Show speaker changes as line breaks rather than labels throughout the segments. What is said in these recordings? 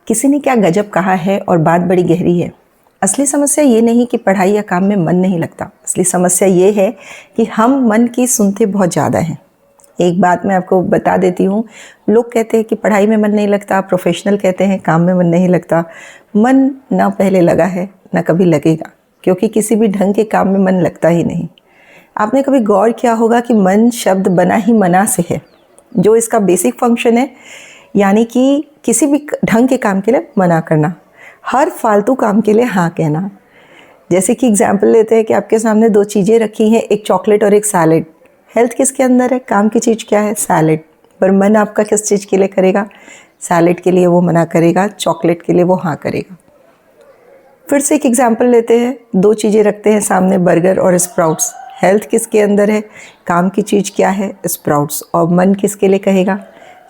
किसी ने क्या गजब कहा है और बात बड़ी गहरी है। असली समस्या ये नहीं कि पढ़ाई या काम में मन नहीं लगता। असली समस्या ये है कि हम मन की सुनते बहुत ज़्यादा हैं। एक बात मैं आपको बता देती हूँ, लोग कहते हैं कि पढ़ाई में मन नहीं लगता, प्रोफेशनल कहते हैं काम में मन नहीं लगता। मन ना पहले लगा है ना कभी लगेगा, क्योंकि किसी भी ढंग के काम में मन लगता ही नहीं। आपने कभी गौर किया होगा कि मन शब्द बना ही मना से है, जो इसका बेसिक फंक्शन है, यानी कि किसी भी ढंग के काम के लिए मना करना, हर फालतू काम के लिए हाँ कहना। जैसे कि एग्जाम्पल लेते हैं कि आपके सामने दो चीज़ें रखी हैं, एक चॉकलेट और एक सैलेड। हेल्थ किसके अंदर है? काम की चीज़ क्या है? सैलेड। पर मन आपका किस चीज़ के लिए करेगा? सैलेड के लिए वो मना करेगा, चॉकलेट के लिए वो हाँ करेगा। फिर से एक एग्जाम्पल लेते हैं, दो चीज़ें रखते हैं सामने, बर्गर और स्प्राउट्स। हेल्थ किसके अंदर है? काम की चीज़ क्या है? स्प्राउट्स। और मन किसके लिए कहेगा?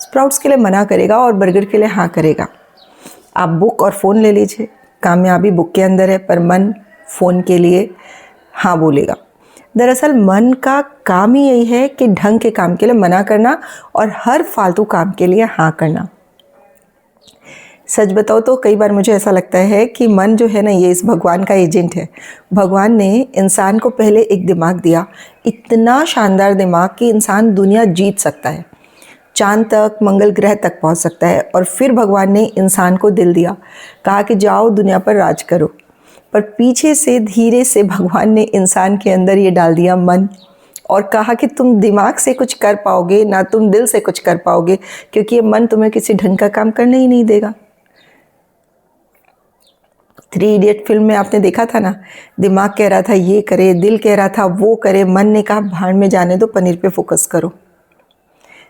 स्प्राउट्स के लिए मना करेगा और बर्गर के लिए हाँ करेगा। आप बुक और फ़ोन ले लीजिए, कामयाबी बुक के अंदर है पर मन फ़ोन के लिए हाँ बोलेगा। दरअसल मन का काम ही यही है कि ढंग के काम के लिए मना करना और हर फालतू काम के लिए हाँ करना। सच बताओ तो कई बार मुझे ऐसा लगता है कि मन जो है ना, ये इस भगवान का एजेंट है। भगवान ने इंसान को पहले एक दिमाग दिया, इतना शानदार दिमाग कि इंसान दुनिया जीत सकता है, चांद तक, मंगल ग्रह तक पहुंच सकता है। और फिर भगवान ने इंसान को दिल दिया, कहा कि जाओ दुनिया पर राज करो। पर पीछे से धीरे से भगवान ने इंसान के अंदर ये डाल दिया मन, और कहा कि तुम दिमाग से कुछ कर पाओगे ना, तुम दिल से कुछ कर पाओगे, क्योंकि ये मन तुम्हें किसी ढंग का काम करने ही नहीं देगा। 3 इडियट फिल्म में आपने देखा था ना, दिमाग कह रहा था ये करे, दिल कह रहा था वो करे, मन ने कहा भाड़ में जाने दो, पनीर पे फोकस करो।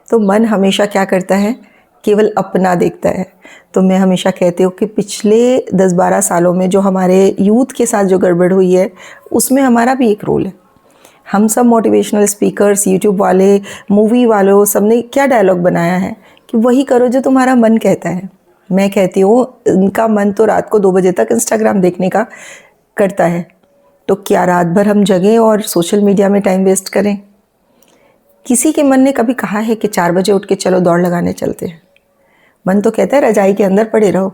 तो मन हमेशा क्या करता है? केवल अपना देखता है। तो मैं हमेशा कहती हूँ कि पिछले 10-12 सालों में जो हमारे यूथ के साथ जो गड़बड़ हुई है, उसमें हमारा भी एक रोल है। हम सब मोटिवेशनल स्पीकर्स, यूट्यूब वाले, मूवी वालों, सब ने क्या डायलॉग बनाया है कि वही करो जो तुम्हारा मन कहता है। मैं कहती हूँ इनका मन तो रात को 2 बजे तक इंस्टाग्राम देखने का करता है, तो क्या रात भर हम जगें और सोशल मीडिया में टाइम वेस्ट करें? किसी के मन ने कभी कहा है कि 4 बजे उठ के चलो दौड़ लगाने चलते हैं? मन तो कहता है रजाई के अंदर पड़े रहो।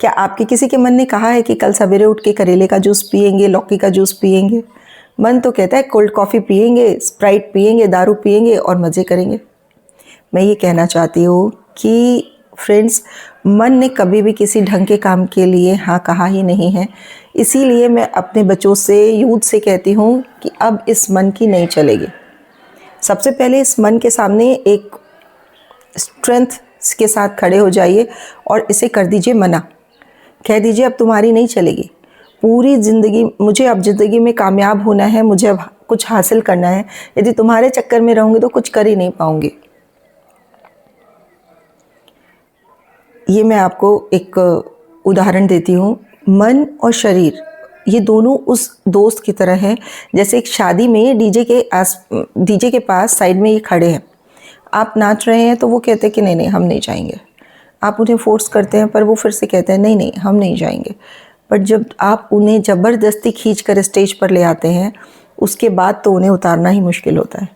क्या आपके किसी के मन ने कहा है कि कल सवेरे उठ के करेले का जूस पिएंगे, लौकी का जूस पिएंगे? मन तो कहता है कोल्ड कॉफ़ी पिएंगे, स्प्राइट पिएंगे, दारू पिएंगे और मज़े करेंगे। मैं ये कहना चाहती हूँ कि फ्रेंड्स, मन ने कभी भी किसी ढंग के काम के लिए हाँ कहा ही नहीं है। इसीलिए मैं अपने बच्चों से, यूथ से कहती हूँ कि अब इस मन की नहीं चलेगी। सबसे पहले इस मन के सामने एक स्ट्रेंथ के साथ खड़े हो जाइए और इसे कर दीजिए मना। कह दीजिए अब तुम्हारी नहीं चलेगी। पूरी ज़िंदगी मुझे अब ज़िंदगी में कामयाब होना है, मुझे अब कुछ हासिल करना है। यदि तुम्हारे चक्कर में रहूँगी तो कुछ कर ही नहीं पाऊँगी। ये मैं आपको एक उदाहरण देती हूँ। मन और शरीर ये दोनों उस दोस्त की तरह हैं, जैसे एक शादी में डीजे के पास साइड में ये खड़े हैं। आप नाच रहे हैं तो वो कहते हैं कि नहीं नहीं हम नहीं जाएंगे। आप उन्हें फोर्स करते हैं पर वो फिर से कहते हैं नहीं नहीं हम नहीं जाएंगे। पर जब आप उन्हें ज़बरदस्ती खींच कर स्टेज पर ले आते हैं, उसके बाद तो उन्हें उतारना ही मुश्किल होता है।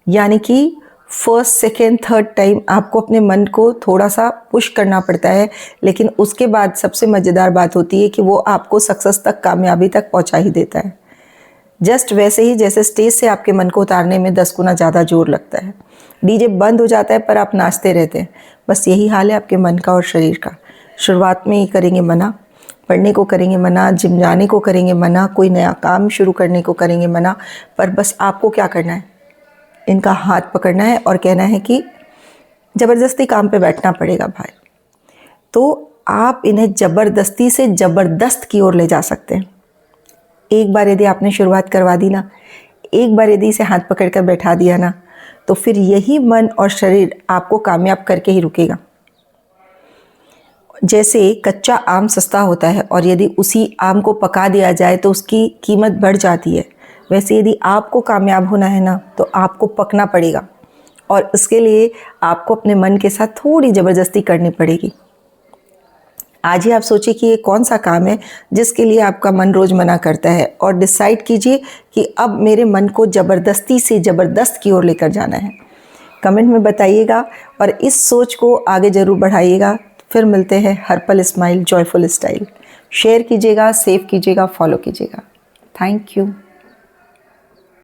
यानी कि फर्स्ट, सेकेंड, थर्ड टाइम आपको अपने मन को थोड़ा सा पुश करना पड़ता है, लेकिन उसके बाद सबसे मज़ेदार बात होती है कि वो आपको सक्सेस तक, कामयाबी तक पहुंचा ही देता है। जस्ट वैसे ही जैसे स्टेज से आपके मन को उतारने में 10 गुना ज़्यादा जोर लगता है। डीजे बंद हो जाता है पर आप नाचते रहते हैं। बस यही हाल है आपके मन का और शरीर का। शुरुआत में ही करेंगे मना, पढ़ने को करेंगे मना, जिम जाने को करेंगे मना, कोई नया काम शुरू करने को करेंगे मना। पर बस आपको क्या करना है? इनका हाथ पकड़ना है और कहना है कि ज़बरदस्ती काम पे बैठना पड़ेगा भाई। तो आप इन्हें ज़बरदस्ती से ज़बरदस्त की ओर ले जा सकते हैं। एक बार यदि आपने शुरुआत करवा दी ना, एक बार यदि इसे हाथ पकड़ कर बैठा दिया ना, तो फिर यही मन और शरीर आपको कामयाब करके ही रुकेगा। जैसे कच्चा आम सस्ता होता है और यदि उसी आम को पका दिया जाए तो उसकी कीमत बढ़ जाती है, वैसे यदि आपको कामयाब होना है ना, तो आपको पकना पड़ेगा और इसके लिए आपको अपने मन के साथ थोड़ी ज़बरदस्ती करनी पड़ेगी। आज ही आप सोचिए कि ये कौन सा काम है जिसके लिए आपका मन रोज़ मना करता है, और डिसाइड कीजिए कि अब मेरे मन को ज़बरदस्ती से ज़बरदस्त की ओर लेकर जाना है। कमेंट में बताइएगा और इस सोच को आगे ज़रूर बढ़ाइएगा। फिर मिलते हैं हर पल स्माइल जॉयफुल स्टाइल। शेयर कीजिएगा, सेव कीजिएगा, फॉलो कीजिएगा। Thank you.